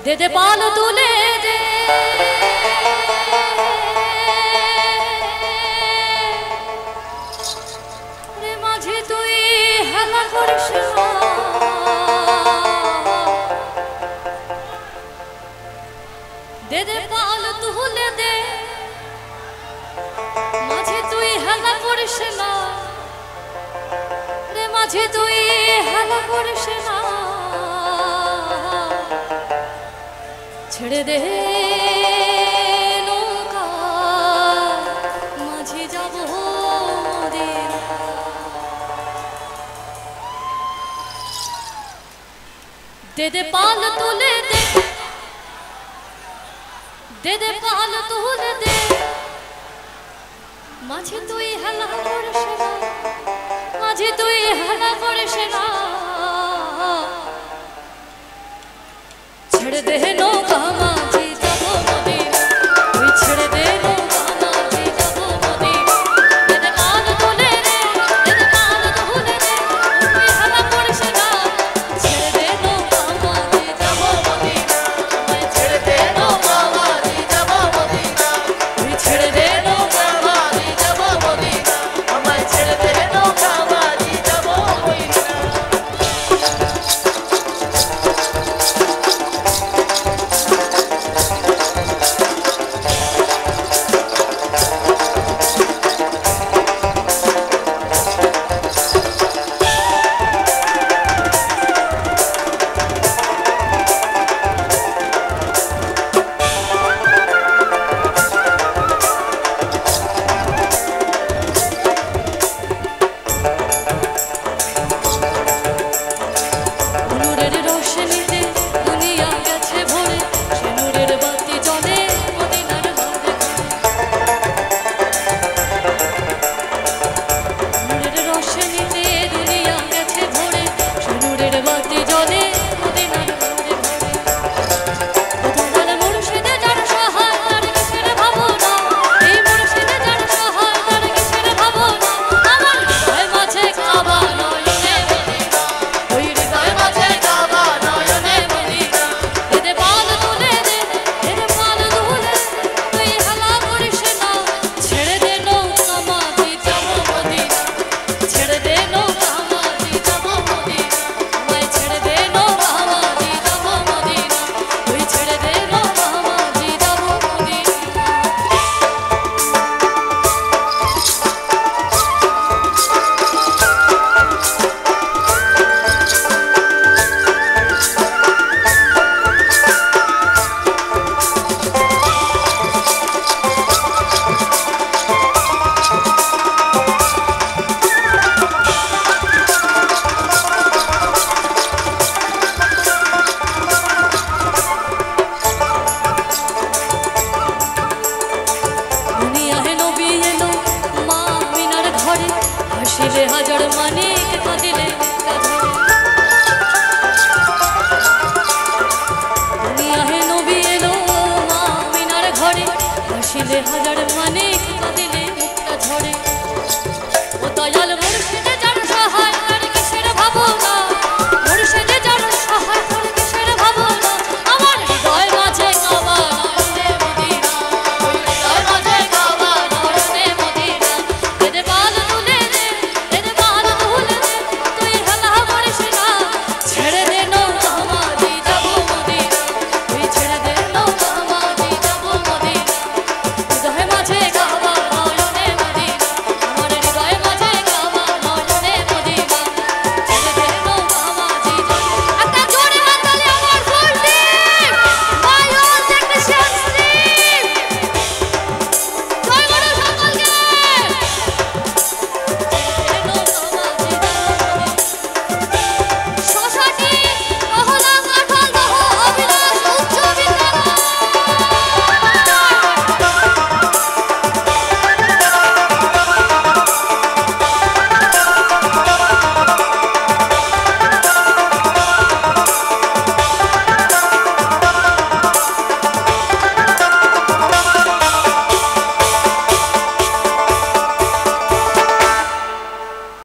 दे दे पाल तुले दे रे माझी तुई हला करिस ना दे दे पाल तुले दे माझी तुई हला करिस ना रे माझी तुई हला करिस ना छेड़े दे नौका माझी जाबो मदीना दे दे पाल तुले दे दे दे पाल तुले दे माझी तुई हला करिस ना माझी तुई हला करिस ना छेड़ दे नौका माझी जाबो मदीना तुई छेड़ दे नौका माझी जाबो मदीना दे दे पाल तुले दे दे दे पाल तुले दे तुई हला करिस ना छेड़ दे नौका माझी जाबो मदीना मैं छेड़ दे नौका माझी जाबो मदीना तुई छेड़ दे नौका माझी जाबो मदीना मैं छेड़ दे नौका माझी जाबो मदीना हजार मानिक कादिले दुनिया है नबी एलो मा मिनार घरे हासिले हजार मानिक